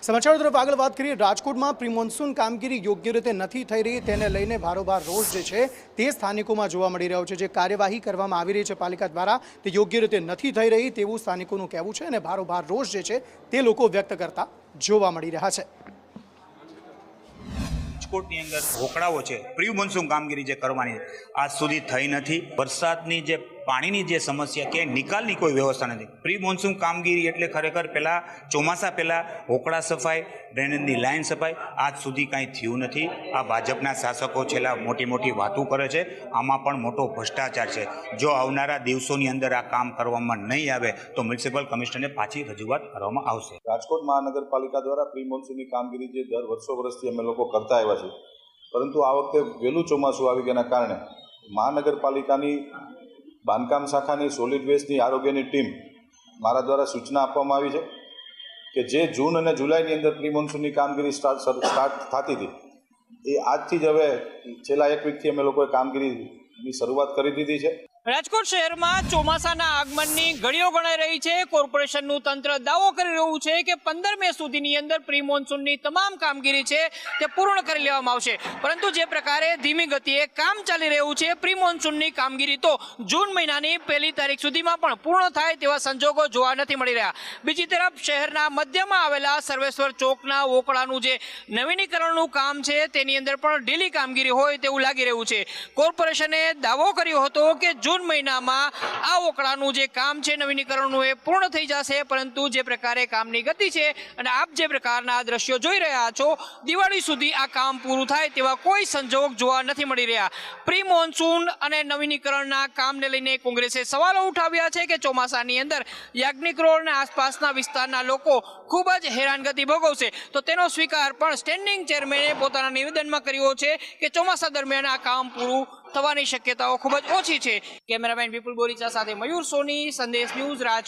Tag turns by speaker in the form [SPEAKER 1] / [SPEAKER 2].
[SPEAKER 1] સમાચાર તરફ આગળ વાત કરીએ। રાજકોટમાં પ્રી મોન્સૂન કામગીરી યોગ્ય રીતે નથી થઈ રહી, તેને લઈને ભારોભાર રોષ જે છે તે સ્થાનિકોમાં જોવા મળી રહ્યો છે। જે કાર્યવાહી કરવામાં આવી રહી છે પાલિકા દ્વારા તે યોગ્ય રીતે નથી થઈ રહી તેવું સ્થાનિકોનું કહેવું છે અને ભારોભાર રોષ જે છે તે લોકો વ્યક્ત કરતા જોવા મળી રહ્યા છે।
[SPEAKER 2] રાજકોટની અંદર હોકળાઓ છે, પ્રી મોન્સૂન કામગીરી જે કરવાની આજ સુધી થઈ નથી। વરસાદની જે પાણીની જે સમસ્યા કે નિકાલની કોઈ વ્યવસ્થા નથી। પ્રી મોન્સૂન કામગીરી એટલે ખરેખર પહેલાં ચોમાસા પહેલાં હોકળા સફાઈ, ડ્રેનેજની લાઇન સફાઈ, આજ સુધી કાંઈ થયું નથી। આ ભાજપના શાસકો છેલ્લા મોટી મોટી વાતો કરે છે, આમાં પણ મોટો ભ્રષ્ટાચાર છે। જો આવનારા દિવસોની અંદર આ કામ કરવામાં નહીં આવે તો મ્યુનિસિપલ કમિશનરને પાછી રજૂઆત કરવામાં આવશે।
[SPEAKER 3] રાજકોટ મહાનગરપાલિકા દ્વારા પ્રી મોન્સૂનની કામગીરી જે દર વર્ષોથી અમે લોકો કરતા આવ્યા છીએ, પરંતુ આ વખતે વહેલું ચોમાસું આવી ગયાના કારણે મહાનગરપાલિકાની બાંધકામ શાખાની સોલિડ વેસ્ટની આરોગ્યની ટીમ મારા દ્વારા સૂચના આપવામાં આવી છે કે જે જૂન અને જુલાઈની અંદર પ્રી મોન્સૂનની કામગીરી સ્ટાર્ટ થતી હતી એ આજથી જ હવે છેલ્લા એક વીકથી અમે લોકોએ કામગીરીની શરૂઆત કરી દીધી છે।
[SPEAKER 4] રાજકોટ શહેરમાં ચોમાસાના આગમનની ઘડીઓ ગણાઈ રહી છે। કોર્પોરેશનનું તંત્ર દાવો કરી રહ્યું છે કે 15 મે સુધીની અંદર પ્રી મોન્સૂનની તમામ કામગીરી છે તે પૂર્ણ કરી લેવામાં આવશે, પરંતુ જે પ્રકારે ધીમી ગતિએ કામ ચાલી રહ્યું છે પ્રી મોન્સૂનની કામગીરી તો જૂન મહિનાની 1લી તારીખ સુધીમાં પણ પૂર્ણ થાય તેવા સંજોગો જોવા નથી મળી રહ્યા। બીજી તરફ શહેરના મધ્યમાં આવેલા સર્વેશ્વર ચોકના ઓકળાનું જે નવીનીકરણનું કામ છે તેની અંદર પણ ઢીલી કામગીરી હોય તેવું લાગી રહ્યું છે। કોર્પોરેશને દાવો કર્યો હતો કે જૂન મહિનામાં આ ઓકળાનું જે કામ છે નવીનીકરણનું એ પૂર્ણ થઈ જશે, પરંતુ જે પ્રકારે કામની ગતિ છે અને આપ જે પ્રકારના દ્રશ્યો જોઈ રહ્યા છો, દિવાળી સુધી આ કામ પૂરું થાય તેવા કોઈ સંજોગ જોવા નથી મળી રહ્યા। પ્રી મોન્સૂન અને નવીનીકરણના કામને લઈને કોંગ્રેસે સવાલો ઉઠાવ્યા છે કે ચોમાસાની અંદર યાજ્ઞિક રોડ અને આસપાસના વિસ્તારના લોકો ખૂબ જ હેરાનગતિ ભોગવશે, તો તેનો સ્વીકાર પણ સ્ટેન્ડિંગ ચેરમેને પોતાના નિવેદનમાં કર્યો છે કે ચોમાસા દરમિયાન આ કામ પૂરું થવાની શક્યતાઓ ખૂબ જ ઓછી છે। કેમેરામેન વિપુલ બોરીચા સાથે મયુર સોની, સંદેશ ન્યૂઝ, રાજકોટ।